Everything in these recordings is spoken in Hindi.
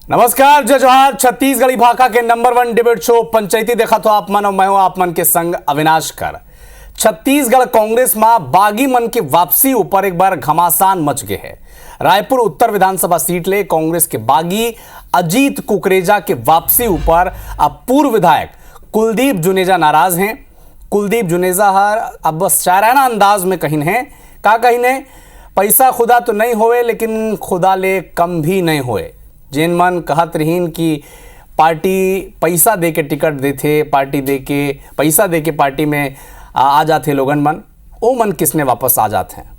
नमस्कार, जय जोहार। छत्तीसगढ़ी भाषा के नंबर 1 डिबेट शो पंचायती देखा तो आप मन और मैं हूं आप मन के संग अविनाश कर। छत्तीसगढ़ कांग्रेस में बागी मन की वापसी ऊपर एक बार घमासान मच गए है। रायपुर उत्तर विधानसभा सीट ले कांग्रेस के बागी अजीत कुकरेजा के वापसी ऊपर अब पूर्व विधायक कुलदीप जुनेजा नाराज हैं। कुलदीप जुनेजा हर अब बस शायराना अंदाज में कहीं है का कहीं ने पैसा खुदा तो नहीं होए लेकिन खुदा ले कम भी नहीं होए। जिन मन कहत रहीन कि पार्टी पैसा दे के टिकट देते, पार्टी दे के पैसा दे के पार्टी में आ जाते लोगन मन, ओ मन किसने वापस आ जाते हैं।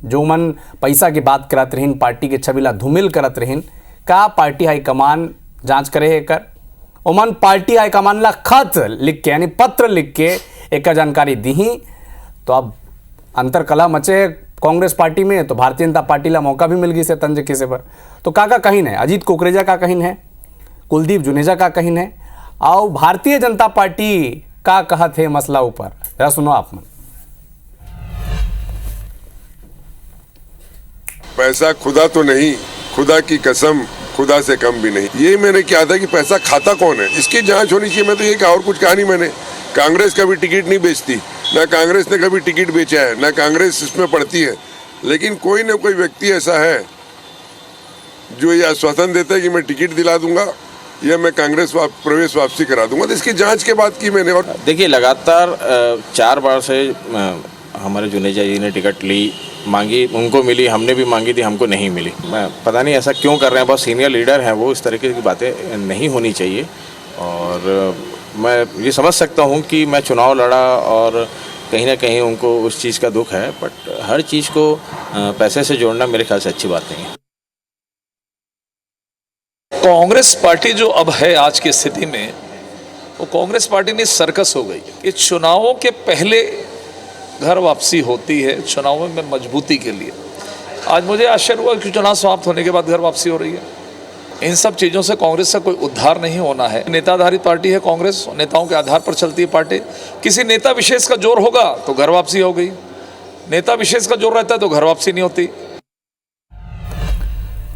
जो मन पैसा की बात करत रहीन, पार्टी के छबिला धूमिल करत रहीन, का पार्टी हाईकमान जांच करे है कर ओ मन पार्टी हाईकमान ला खत लिख के यानी पत्र लिख के एक जानकारी दी। तो अब अंतर कला मचे कांग्रेस पार्टी में, तो भारतीय जनता पार्टी ला मौका भी मिल गई से तंज किसे पर। तो का कहीन है, अजीत कुकरेजा का कहीन है, कुलदीप जुनेजा का कहीन है, और भारतीय जनता पार्टी का कहत है मसला ऊपर। जरा सुनो आप मन। पैसा खुदा तो नहीं, खुदा की कसम खुदा से कम भी नहीं। ये मैंने क्या था कि पैसा खाता कौन है, इसकी जांच होनी चाहिए। मैं तो ये कहा, और कुछ कहा नहीं मैंने। कांग्रेस कभी टिकट नहीं बेचती, ना कांग्रेस ने कभी टिकट बेचा है, ना कांग्रेस इसमें पड़ती है। लेकिन कोई ना कोई व्यक्ति ऐसा है जो ये आश्वासन देता है कि मैं टिकट दिला दूंगा या मैं कांग्रेस प्रवेश वापसी करा दूंगा। तो इसकी जांच के बाद की मैंने। और देखिए, लगातार 4 बार से हमारे जुनेजा जी ने टिकट ली, मांगी, उनको मिली, हमने भी मांगी थी, हमको नहीं मिली। मैं पता नहीं ऐसा क्यों कर रहे हैं, बहुत सीनियर लीडर हैं वो, इस तरीके की बातें नहीं होनी चाहिए। और मैं ये समझ सकता हूँ कि मैं चुनाव लड़ा और कहीं ना कहीं उनको उस चीज़ का दुख है, बट हर चीज़ को पैसे से जोड़ना मेरे ख्याल से अच्छी बात नहीं है। कांग्रेस पार्टी जो अब है आज की स्थिति में, वो कांग्रेस पार्टी में सर्कस हो गई है कि चुनावों के पहले घर वापसी होती है चुनावों में मजबूती के लिए। आज मुझे आश्चर्य हुआ कि चुनाव समाप्त होने के बाद घर वापसी हो रही है। इन सब चीज़ों से कांग्रेस का कोई उद्धार नहीं होना है। नेताधारित पार्टी है कांग्रेस, नेताओं के आधार पर चलती है पार्टी। किसी नेता विशेष का जोर होगा तो घर वापसी हो गई, नेता विशेष का जोर रहता है तो घर वापसी नहीं होती।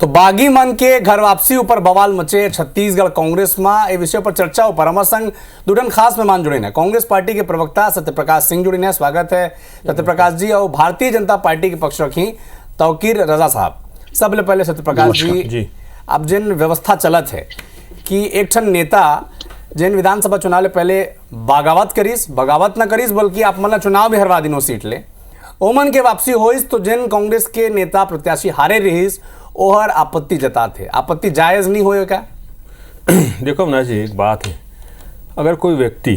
तो बागी मन के घर वापसी ऊपर बवाल मचे छत्तीसगढ़ कांग्रेस में। ए विषय पर चर्चा ऊपर हमारे संग दुडन खास मेहमान जुड़े हैं। कांग्रेस पार्टी के प्रवक्ता सत्यप्रकाश सिंह जुड़े हैं। स्वागत है सत्यप्रकाश जी। और भारतीय जनता पार्टी के पक्ष रखी तौकीर रजा साहब। सबले पहले सत्यप्रकाश जी, अब जिन व्यवस्था चलत है कि एक ठन नेता जिन विधानसभा चुनाव ले पहले बगावत न करीस बल्कि आप मन चुनाव भी हरवा दिनों सीट ले, ओमन के वापसी होइस तो जिन कांग्रेस के नेता प्रत्याशी हारे रहीस ओहर आपत्ति जताते। आपत्ति जायज नहीं होए क्या? देखो अविनाश जी, एक बात है, अगर कोई व्यक्ति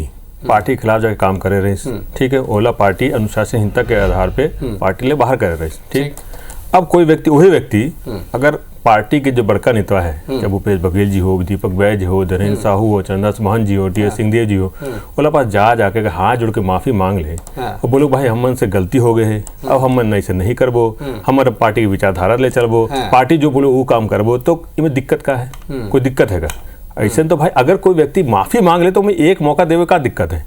पार्टी के खिलाफ जाके काम करे रही, ठीक है, ओला पार्टी अनुशासनहीनता के आधार पे पार्टी ले बाहर करे रही, ठीक। अब कोई व्यक्ति, वही व्यक्ति अगर पार्टी के जो बड़का नेता है, चाहे भूपेश बघेल जी हो, दीपक बैज हो, धीरेन्द्र साहू हो, चंद्रदास महंत जी हो, टी एस सिंहदेव जी हो, ओला पास जाके हाथ जोड़ के माफी मांग ले और बोलो भाई हमन से गलती हो गए है, अब हमन ऐसे नहीं करबो, हमारे पार्टी की विचारधारा ले चलबो, पार्टी जो बोलो वो काम करबो। तो इसमें दिक्कत का है? कोई दिक्कत है का? ऐसे तो भाई अगर कोई व्यक्ति माफी मांग ले तो मैं एक मौका देवे का दिक्कत है।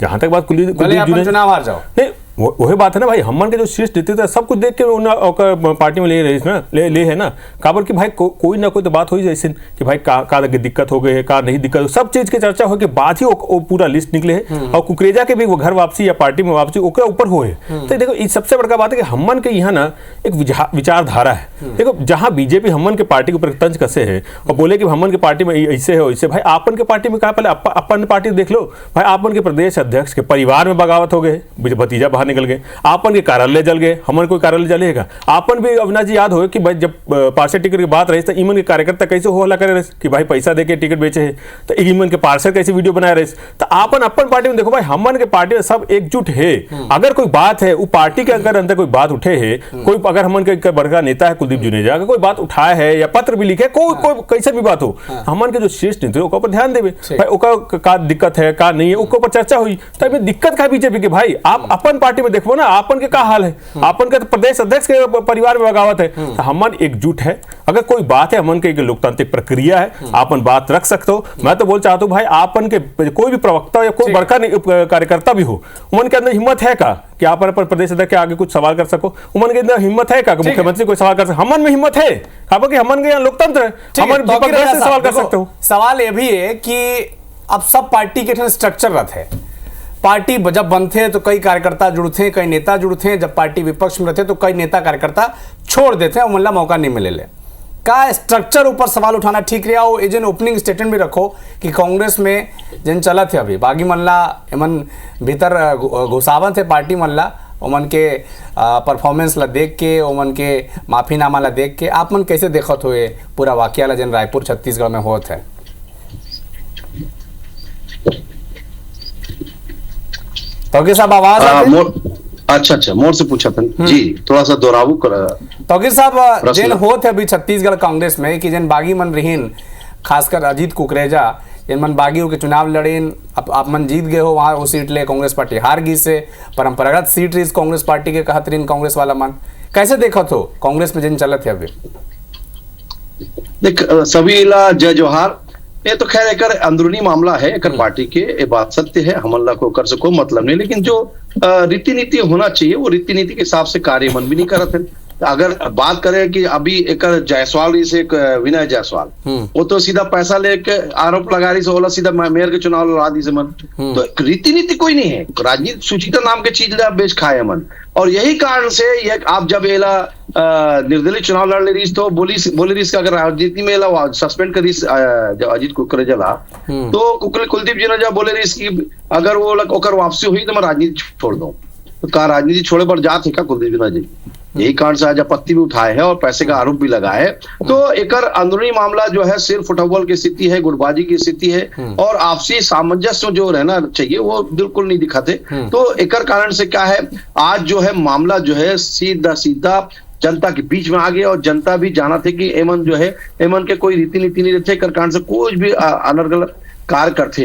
जहां तक बात कुलदीप चुनाव हार जाओ, नहीं वही बात है ना भाई, हमन के जो शीर्ष नेतृत्व है सब कुछ देख के पार्टी में ले रही ना, ले है ना। काबर कि भाई कोई ना कोई तो बात हो जैसे कि भाई का दिक्कत हो गई है, का नहीं दिक्कत, सब चीज की चर्चा हो के बाद ही वो पूरा लिस्ट निकले है। और कुकरेजा के भी वो घर वापसी या पार्टी में वापसी ओकरा ऊपर हो है। तो देखो ये सबसे बड़का बात है कि हमन के यहाँ ना एक विचारधारा है। देखो जहाँ बीजेपी हमन के पार्टी के ऊपर तंज कसे है और बोले कि हमन के पार्टी में ऐसे है वैसे, भाई आपन के पार्टी में कहा पहले अपन पार्टी देख लो। भाई आपन के प्रदेश अध्यक्ष के परिवार में बगावत हो गए, भतीजा बाहर निकल गए, आपन के कार्यालय जल गए, हमन कोई कार्यालय जलेगा। आपन भी अविनाश जी याद हो कि भाई जब पार्षद टिकट की बात रही तो इमन के कार्यकर्ता कैसे हो हल्ला करे रहे कि भाई पैसा देके टिकट बेचे है, तो इमन के पार्षद कैसे वीडियो बनाए रहे। तो आपन अपन पार्टी में देखो भाई, हमन के पार्टी में सब एकजुट है। अगर कोई बात है वो पार्टी के अगर अंदर कोई बात उठे है, कोई अगर हमन के बड़का नेता है कुलदीप जुनेजा अगर कोई बात उठाया है या पत्र भी लिखे, कोई कैसे भी बात हो, हमन के जो शीर्ष नेतृत्व ऊपर ध्यान देवे भाई, का दिक्कत है का नहीं है, उसके ऊपर चर्चा हुई। तो दिक्कत का बीजेपी के भाई आप अपन पार्टी पार्टी में देखो ना आपन के का हाल है, आपन के तो प्रदेश अध्यक्ष के परिवार में बगावत है। तो हमन एकजुट है, अगर कोई बात है हमन के एक लोकतांत्रिक प्रक्रिया है, आपन बात रख सकते हो। मैं तो बोल चाहता हूँ भाई आपन के कोई भी प्रवक्ता या कोई बड़का कार्यकर्ता भी हो, उमन के अंदर हिम्मत है का कि आप प्रदेश अध्यक्ष के आगे कुछ सवाल कर सको? उमन के अंदर हिम्मत है का मुख्यमंत्री कोई सवाल कर सको? हमन में हिम्मत है, कि हमन के यहाँ लोकतंत्र है, हमन से सवाल कर सकते हो। सवाल ये भी है कि अब सब पार्टी के स्ट्रक्चर रहते हैं, पार्टी जब बनते हैं तो कई कार्यकर्ता जुड़ते हैं, कई नेता जुड़ते हैं, जब पार्टी विपक्ष में रहते हैं तो कई नेता कार्यकर्ता छोड़ देते हैं, उमन मौका नहीं मिले का स्ट्रक्चर ऊपर सवाल उठाना ठीक रहा हो। एजेंट ओपनिंग स्टेटमेंट भी रखो कि कांग्रेस में जिन चला थे अभी बागी मल्ला एमन भीतर घुसावन थे पार्टी मल्ला, उमन के परफॉर्मेंस ला देख के, उमन के माफीनामा ला देख के आप मन कैसे देखत हुए पूरा वाकया ला जन रायपुर छत्तीसगढ़ में होत है? तौकीर साहब आवाज अच्छा मोर से पूछा था जी, थोड़ा सा दोहरावू कर। तौकीर साहब जिन होत है अभी छत्तीसगढ़ कांग्रेस में कि जिन बागी मन रहीन, खासकर अजीत कुकरेजा जिन मन बागी हो के चुनाव लड़ीन, आप मन जीत गए हो वहाँ वो सीट ले, कांग्रेस पार्टी हार गई से, परंपरागत सीट रही कांग्रेस पार्टी के कहत रही कांग्रेस वाला मन, कैसे देखत हो कांग्रेस में जिन चलत है अभी? देख सभी ला जय जोहार। ये तो खैर एक अंदरूनी मामला है, एक पार्टी के ये बात सत्य है, हमला को कर सको मतलब नहीं, लेकिन जो रीति नीति होना चाहिए वो रीति नीति के हिसाब से कार्य मन भी नहीं करते हैं। अगर बात करें कि अभी एक जायसवाल से विनय जायसवाल, वो तो सीधा पैसा लेके आरोप लगा रही से बोला सीधा मेयर के चुनाव लड़ा दी से मन, तो रीति नीति कोई नहीं है, राजनीति सुचिता नाम के चीज बेच खाए मन। और यही कारण से ये आप जब एला निर्दलीय चुनाव लड़ रही तो बोली रही अगर राजनीति में एला सस्पेंड करी अजीत कुकरेजा तो कुलदीप जी ने जब बोले रही कि अगर वो वापसी हुई तो मैं राजनीति छोड़ दूं, तो कहा राजनीति छोड़े पर जात है क्या कुलदीप जी? यही कारण से आज आपत्ति भी उठाए है और पैसे का आरोप भी लगाए है। तो एक अंदरूनी मामला जो है सिर फुटबॉल की स्थिति है, गुटबाजी की स्थिति है, और आपसी सामंजस्य जो रहना चाहिए वो बिल्कुल नहीं दिखाते। तो एक कारण से क्या है, आज जो है मामला जो है सीधा सीधा जनता के बीच में आ गया, और जनता भी जाना थे कि एमन जो है एमन के कोई रीति नीति नहीं रहते, कारण से कुछ भी अनर्गल कार्य करते।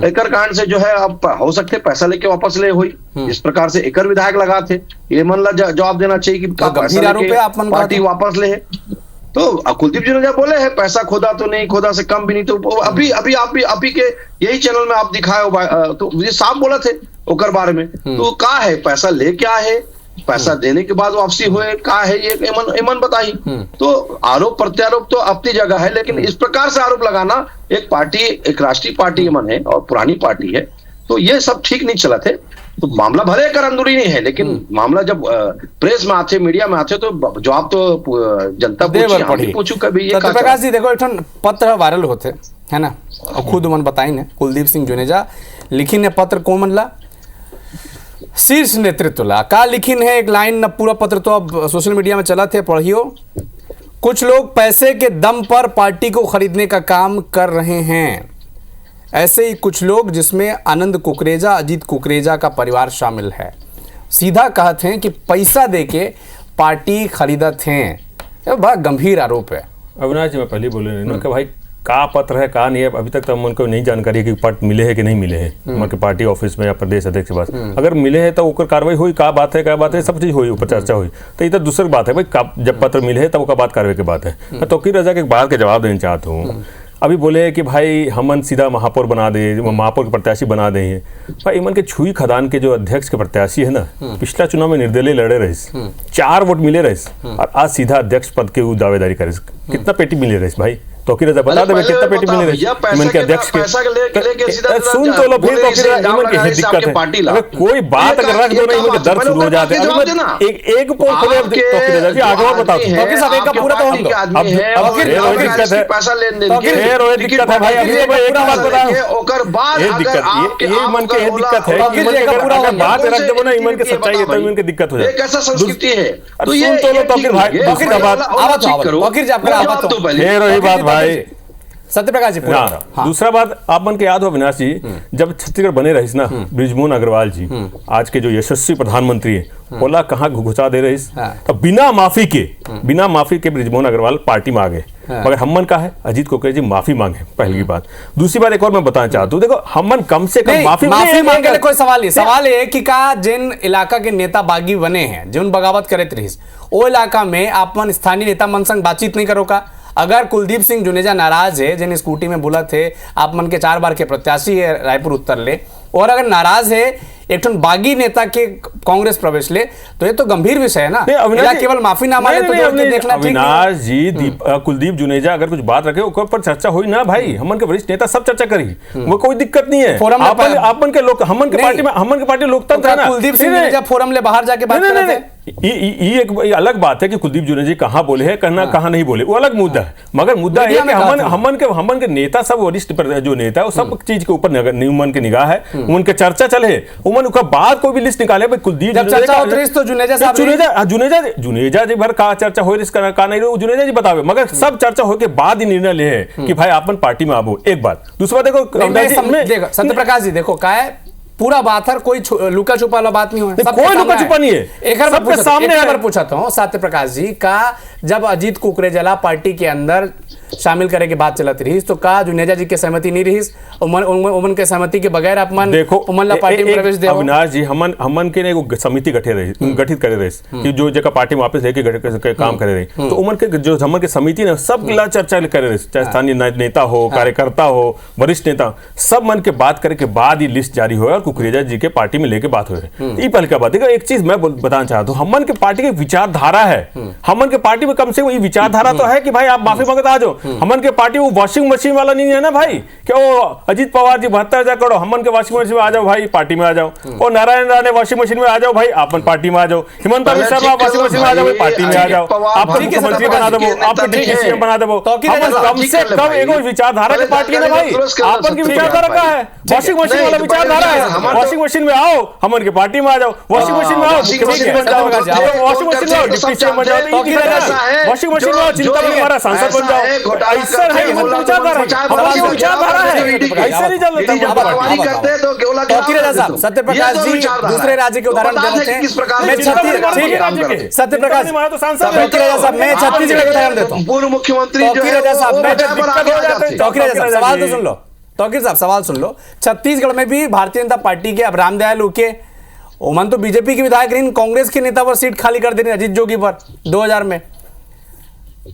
एक कारण से जो है अब हो सकते पैसा लेके वापस ले हुई, इस प्रकार से एक विधायक लगा थे, ये मन ला जवाब देना चाहिए कि पैसा लेके पार्टी वापस ले है। तो कुलदीप जी ने जब बोले है पैसा खोदा तो नहीं, खोदा से कम भी नहीं, तो अभी आप ही के यही चैनल में आप दिखाए हो, तो मुझे साफ बोला थे ओकर बारे में। तो का है पैसा ले क्या है, पैसा देने के बाद वापसी हुए का है, ये एमन बताई। तो आरोप प्रत्यारोप तो अपनी जगह है, लेकिन इस प्रकार से आरोप लगाना, एक पार्टी एक राष्ट्रीय पार्टी एमन है और पुरानी पार्टी है, तो ये सब ठीक नहीं चला थे। तो मामला भले कर अंदरूनी नहीं है, लेकिन मामला जब प्रेस में आते, मीडिया में आते, तो जवाब तो जनता पूछू कभी। ये प्रकाश जी देखो एक पत्र वायरल होते है ना, और खुद मन बताई ने कुलदीप सिंह जुनेजा लिखी ने पत्र को मनला शीर्ष नेतृत्व ला का लिखिन है, एक लाइन न पूरा पत्र तो अब सोशल मीडिया में चला थे, पढ़ियो। कुछ लोग पैसे के दम पर पार्टी को खरीदने का काम कर रहे हैं, ऐसे ही कुछ लोग जिसमें आनंद कुकरेजा, अजीत कुकरेजा का परिवार शामिल है, सीधा कहते हैं कि पैसा देके पार्टी खरीदत हैं। ये बड़ा गंभीर आरोप है। अविनाश जी मैं पहले बोले ना कि भाई का पत्र है का नहीं है, अभी तक तो हम उनको नहीं जानकारी है कि पत्र मिले हैं कि नहीं मिले हैं हमारे पार्टी ऑफिस में या प्रदेश अध्यक्ष के पास। अगर मिले हैं तो ऊपर कार्रवाई हुई, का बात है सब चीज हुई, ऊपर चर्चा हुई। तो इधर दूसरी बात है भाई, जब पत्र मिले है तब का बात कार्रवाई की बात है। मैं तौकीर रजा के बात के जवाब देना चाहता हूँ। अभी बोले कि भाई हमन सीधा महापौर बना दे, महापौर के प्रत्याशी बना दे हैं। भाई इमन के छुई खदान के जो अध्यक्ष के प्रत्याशी है ना, पिछला चुनाव में निर्दलीय लड़े रहे, 4 वोट मिले रहे, और आज सीधा अध्यक्ष पद के दावेदारी करे। कितना पेटी मिले रहे भाई? तौकीर रजा बता दे कितना पेटी मिले रहे इमन के अध्यक्ष के? सुन तो लो फिर तौकीर इमन की दिक्कत है, अगर कोई बात अगर रख दो ना इमन के दर्द शुरू हो जाते हैं। एक पोल खोले तौकीर रजा जी आगे और बताओ। तौकीर साहब एक का पूरा तो हम अब दिक्कत है, पैसा लेन देन फिर दिक्कत है भाई। अभी एक बात बताओ, ओकर बाद ये दिक्कत ये मन के ये दिक्कत है कि इमन के अगर बात रख देबो ना इमन के सच्चाई है तो इमन के दिक्कत हो जाए। एक ऐसा संस्कृति है। तो ये तो लो तौकीर भाई दूसरी बात तौकीर जी आपका आवाज तो फिर वही बात भाई सत्यप्रकाश जी पूरा। हाँ। दूसरा बात आप मन के याद हो अविनाश जी, जब छत्तीसगढ़ बने रही ना बृजमोहन अग्रवाल जी, आज के जो यशस्वी प्रधानमंत्री है, बोला कहाँ घुसा दे रही, तो बिना माफी के बृजमोहन अग्रवाल पार्टी में आ गए। मगर हमन का है अजीत कोकरे जी माफी मांगे, पहली बात। दूसरी बात एक और मैं बताना चाहता हूँ, देखो हमन कम से कम माफी मांगे कोई सवाल नहीं। सवाल ये कि का जिन इलाका के नेता बागी बने हैं, जिन बगावत करत रही, वो इलाका में आप मन स्थानीय नेता मन संग बातचीत नहीं करो का? अगर कुलदीप सिंह जुनेजा नाराज है, जिन स्कूटी में बुला थे, आप मन के 4 बार के प्रत्याशी है रायपुर उत्तर ले, और अगर नाराज है एक बागी नेता के कांग्रेस प्रवेश ले, तो ये तो गंभीर विषय है ना। या केवल माफी ना मांगे तो देखना ठीक नहीं। अविनाश जी, कुलदीप जुनेजा अगर कुछ बात रखे ऊपर चर्चा हुई ना भाई, हमन के वरिष्ठ नेता सब चर्चा करी, वो कोई दिक्कत नहीं है। आपन के लोग हमन के पार्टी लोकतंत्र है ना। कुलदीप सिंह जुनेजा फोरम ले बाहर जाके बात कर रहे थे। ये एक अलग बात है कि कुलदीप जुनेजा कहाँ बोले है, कहाँ नहीं बोले, वो अलग मुद्दा है। मगर मुद्दा है कि हमन के नेता सब वरिष्ठ जो नेता है वो सब चीज के ऊपर उमन के निगाह है, उनके चर्चा चले, उमन का बाद कोई भी लिस्ट निकाले भाई कुलदीप जुनेजा जी भर का चर्चा हो का नहीं जुनेजा जी बतावे, मगर सब चर्चा हो के बाद ही निर्णय ले है कि भाई अपन पार्टी में आबो। एक बात। दूसरा देखो सत्यप्रकाश जी, देखो का है पूरा बात है, कोई लुका छुपा वाला बात नहीं है, कोई लुका छुपा नहीं है, सबके सामने पूछाता हूँ सत्यप्रकाश जी का, जब अजीत कुकरेजा पार्टी के अंदर शामिल करे के बात चलती रही, तो का जुनेजा जी के सहमति नहीं रही, उमन के सहमति के बगैर अपमान देखो उमन पार्टी में प्रवेश देओ। अविनाश जी, हमन के एगो समिति गठित करे रही कि जो जगह पार्टी में वापस लेके काम करे रही, तो उमन के जो हमन के समिति ने सब ला चर्चा करे रही, चाहे स्थानीय नेता हो, कार्यकर्ता हो, वरिष्ठ नेता, सब मन के बात करे के बाद ही लिस्ट जारी हुआ और कुकरेजा जी के पार्टी में लेके बात हुई। ये पहले क्या बात है। एक चीज मैं बताना चाहता हूँ, हमन के पार्टी की विचारधारा है, हमन के पार्टी में कम से कम ये विचारधारा तो है कि भाई आप माफी मांगते आ जाओ। हमन के पार्टी वो वॉशिंग मशीन वाला नहीं है ना भाई, क्या वो अजीत पवार जी 72,000 करोड़ हमन के वॉशिंग मशीन में आ जाओ भाई, पार्टी में आ जाओ, और नारायण राणे वॉशिंग मशीन में आ जाओ भाई, अपन पार्टी में आ जाओ, हिमंता बिश्वा वॉशिंग मशीन में आ जाओ भाई, पार्टी में आ जाओ, आपको मुख्यमंत्री बना दो, आपको डिप्टी सीएम बना दो। कम से कम एगो विचारधारा की पार्टी है ना भाई, आपन की विचारधारा का है, वॉशिंग मशीन वाला विचारधारा है, वॉशिंग मशीन में आओ, हमन के पार्टी में आ जाओ, वॉशिंग मशीन में आओ, मुख्यमंत्री बन जाओ, वॉशिंग मशीन में आओ, डिप्टी सीएम बन जाओ, वॉशिंग मशीन में आओ, चिंता में हमारा सांसद बन जाओ। ऐसा है विचारधारा है, ऐसा नहीं चल। सत्यप्रकाश जी दूसरे राज्य के उदाहरण देते हैं, सत्यप्रकाश मैं छत्तीसगढ़ के उदाहरण देता हूँ। पूर्व मुख्यमंत्री सवाल तो सुन लो, तौकीर साहब सवाल सुन लो। छत्तीसगढ़ में भी भारतीय जनता पार्टी के अब रामदयाल उके, ओमन तो बीजेपी के विधायक रही, कांग्रेस के नेता पर सीट खाली कर देनी अजीत जोगी पर 2000 में।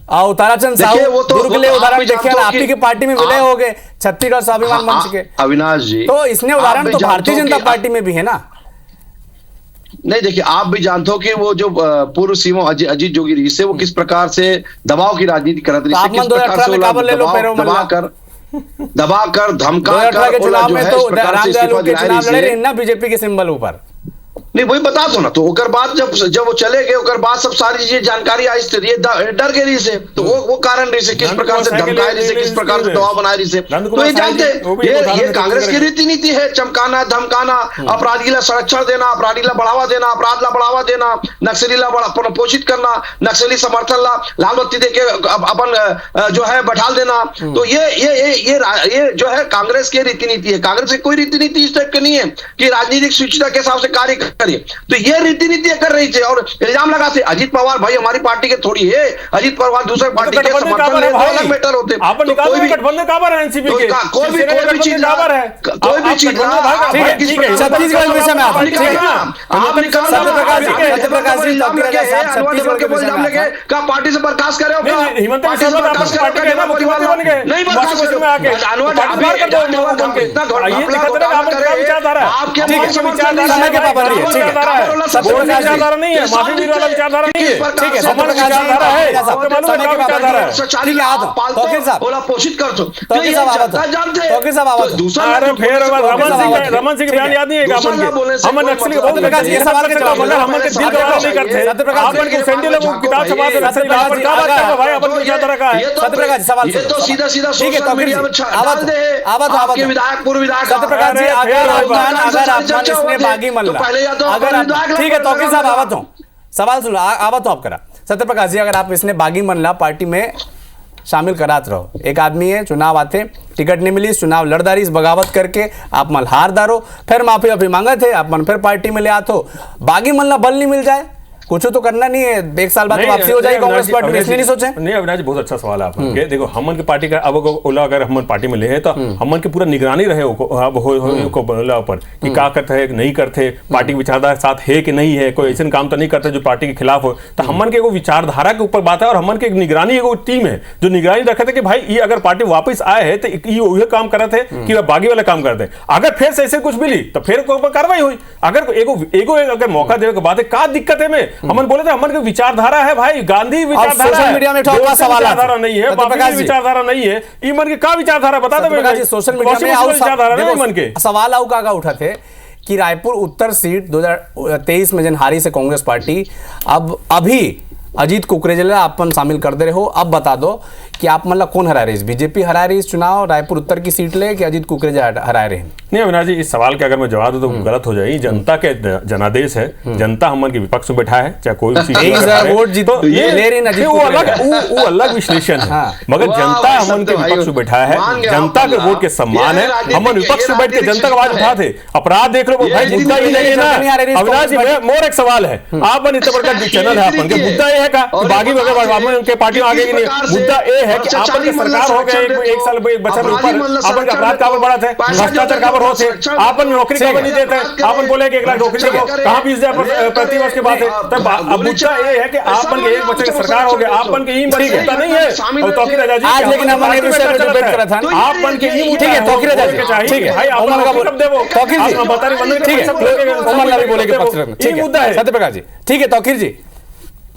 ताराचंद साहू दुर्ग ले उदाहरण देखे, आपकी की पार्टी में विलय हो गए छत्तीसगढ़ स्वाभिमान मंच के। अविनाश जी, तो इसने उदाहरण तो भारतीय जनता पार्टी में भी है ना। नहीं देखिए, आप भी जानते हो कि वो जो पूर्व सीएम अजीत जोगी रही से वो किस प्रकार से दबाव की राजनीति कर रही है, किस प्रकार से दबाकर धमकाकर चुनाव में तो रामदयाल के चुनाव लड़े रहे ना बीजेपी के सिंबल ऊपर। नहीं वही बता दो ना, तो ओकर बाद जब वो चले गए, ओकर बाद सब सारी चीजें जानकारी आई से डर गए रही से, तो वो कारण रही से, किस प्रकार से धमकाए रही से, किस प्रकार से दबाव बनाए रही से, तो ये जानते ये कांग्रेस की रीति नीति है, चमकाना धमकाना, अपराधी ला संरक्षण देना, अपराधी ला बढ़ावा देना, अपराध ला बढ़ावा देना, नक्सली ला पोषित करना, नक्सली समर्थन ला लाल बत्ती देके अपन जो है बैठा देना। तो ये जो है कांग्रेस की रीति नीति है। कांग्रेस की कोई रीति नीति इस टाइप की नहीं है कि राजनीतिक सूचिता के हिसाब से कार्य करिए, तो ये रीति नीति कर रही थी और इल्जाम लगाते अजीत पवार भाई हमारी पार्टी के थोड़ी है, अजीत पवार दूसरे पार्टी के समर्थन में अलग मैटर होते, कोई भी गठबंधन काबर है एनसीपी के, कोई भी चीज काबर है, कोई भी चीज छत्तीसगढ़ विषय में आप निकाल सत्यप्रकाश जी छत्तीसगढ़ के बोल जाने के का पार्टी से बर्खास्त करे हो, हिमंत बिश्वा पार्टी के ना मुख्यमंत्री बन गए, नहीं बर्खास्त में आके आपके विचारधारा के पाबंदी है, विचारधारा नहीं है, माफी भी वाला विचारधारा नहीं है, ठीक है, हमारा विचारधारा है, ठीक है। आप तौकीर साहब बोला पोषित कर दो, तौकीर साहब आवाज दूसरा अरे फिर रमन सिंह बयान याद नहीं है अपन के, हम नक्सली बहुत प्रकाश ये सवाल के जवाब बोला, हम के दिल दबाव नहीं करते, अपन के सेंडिल को किताब छपा दे नक्सली पर क्या बात कर भाई, अपन को विचारधारा का है। सत्यप्रकाश सवाल ये तो सीधा सोशल मीडिया में डाल दे, आपके विधायक पूर्व विधायक सत्यप्रकाश जी अगर आप इसने बागी मल्ला अगर ठीक है तौकीर साहब आवत हूं, सवाल सुन आवत हूं आप करा सत्यप्रकाश जी, अगर आप इसने बागी मल्ला पार्टी में शामिल करात रहो, एक आदमी है चुनाव आते टिकट नहीं मिली, चुनाव लड़दारी इस बगावत करके आप मल हार दारो, फिर माफी मांगा थे आप मन फिर पार्टी में ले आते हो, बागी मल्ला बल नहीं मिल जाए कुछ तो करना नहीं है, एक साल बाद तो वापसी हो जाएगी कांग्रेस पार्टी में, इसलिए नहीं सोचे? नहीं अविनाश जी, बहुत अच्छा सवाल है आपका। देखो हमन की पार्टी का अब ओला अगर हमन पार्टी में ले है तो हमन की पूरा निगरानी रहे को बोला ऊपर कि क्या करते है नहीं करते, पार्टी की विचारधारा साथ है कि नहीं है, कोई ऐसा काम तो नहीं करते जो पार्टी के खिलाफ हो। तो हमन के एगो विचारधारा के ऊपर बात है और हमन के एक निगरानी एगो टीम है जो निगरानी रखे थे कि भाई ये अगर पार्टी वापस आए है तो ये वही काम कर रहे थे कि बागी वाला काम करते, अगर फिर से ऐसे कुछ मिली तो फिर ऊपर कार्रवाई हुई। अगर एगो अगर मौका देने के बाद क्या दिक्कत है? में हमन बोले थे हमन की विचारधारा है भाई, गांधी विचारधारा सोशल मीडिया में विचारधारा नहीं है, बाकी विचारधारा नहीं है, ई मन की क्या विचारधारा बता दो। सोशल मीडिया में सवाल आउ का उठा थे कि रायपुर उत्तर सीट 2023 में जन हारी से कांग्रेस पार्टी, अब अभी अजीत कुकरेजा अपन शामिल कर दे रहे हो, अब बता दो कि आप मतलब कौन हरा रही, बीजेपी हरा रही इस चुनाव रायपुर उत्तर की सीट ले कि अजीत कुकरेजा हरा रहे? नहीं अविनाश जी, इस सवाल के अगर मैं जवाब दूं तो गलत हो जाएगी। जनता के जनादेश है, जनता हमन के विपक्ष में बैठा है, चाहे कोई वोट जीत ये ले रही, वो अलग विश्लेषण है, मगर जनता हमन के विपक्ष में बैठा है, जनता के वोट के सम्मान है। हमन विपक्ष में बैठ के जनता का आवाज उठाते, अपराध देख लो भाई, मुद्दा ये नहीं है ना अविनाश जी। मोर एक सवाल है, आप इतना बड़ा चैनल है अपन के, मुद्दा ये है का बागी उनके पार्टी में आगे नहीं, मुद्दा ये है कि आपन के सरकार हो गए एक साल बच्चा ऊपर आपन का अपराध काबर बढ़ा थे, भ्रष्टाचार काबर हो थे, आपन नौकरी काबर नहीं देते, आपन बोले कि 1 लाख नौकरी देंगे, कहां 20,000 प्रति वर्ष की बात है। तब अब मुद्दा ये है कि आपन के एक बच्चे की सरकार हो गए, आपन के ई बड़ी मुद्दा नहीं है। और तौकीर राजा जी आज लेकिन हमने विषय पे डिबेट करा था, आपन के ई ठीक है तौकीर राजा जी चाहिए, ठीक है भाई आपन का कब देवो तौकीर जी बता रही बंद, ठीक है उमर नबी बोले के पक्ष में, ठीक है मुद्दा है सत्यप्रकाश जी, ठीक है तौकीर जी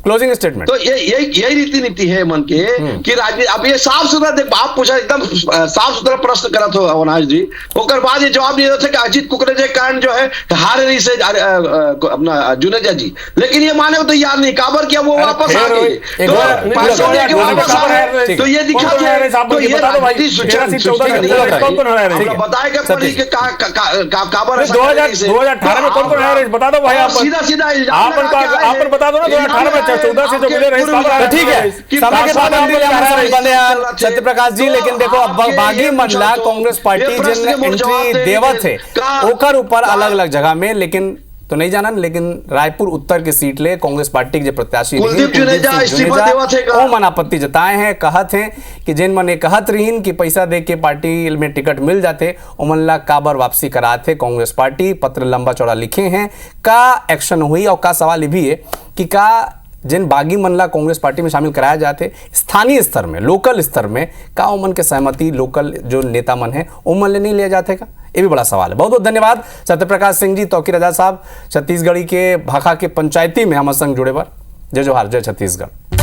क्लोजिंग स्टेटमेंट। तो यही रीति नीति है मन के कि राजनीति अब ये साफ सुथरा देख, आप पूछा एकदम साफ सुथरा प्रश्न करा तो अविनाश जी, ओकर बाद ये जवाब दिया था कि अजीत कुकरेजा के कारण जो है हार रही से अपना जुनेजा जी, लेकिन ये माने को तैयार नहीं, काबर किया वो वापस आ गए, तो पैसों लेके वापस आ गए, तो ये दिखा तो ये राजनीति बताएगा पड़ी के काबर 2018 में कौन है बता दो भाई, आप सीधा सीधा आपन बता दो ना 2018 में 14 से जो मिले रहे, ठीक है समय के पाबंदी बंदे सत्यप्रकाश जी। लेकिन देखो अब बागी मंडला कांग्रेस पार्टी जिन एंट्री देवत है ओकर ऊपर अलग अलग जगह में, लेकिन तो नहीं जाना, लेकिन रायपुर उत्तर की सीट ले कांग्रेस पार्टी के जो प्रत्याशी वो मन आपत्ति जताए हैं, कहत हैं कि जिन मन कहत रहीन कि पैसा दे के पार्टी में टिकट मिल जाते उमन ला काबर वापसी कराते कांग्रेस पार्टी, पत्र लंबा चौड़ा लिखे हैं, का एक्शन हुई और का सवाल भी है कि का जिन बागी मनला कांग्रेस पार्टी में शामिल कराया जाते स्थानीय स्तर में लोकल स्तर में का उमन के सहमति लोकल जो नेता मन है उमन ले नहीं लिया जाते का, ये भी बड़ा सवाल है। बहुत बहुत धन्यवाद सत्यप्रकाश सिंह जी, तौकीर राजा साहब, छत्तीसगढ़ी के भाखा के पंचायती में हम संग जुड़े पर। जय जोहार, जय छत्तीसगढ़।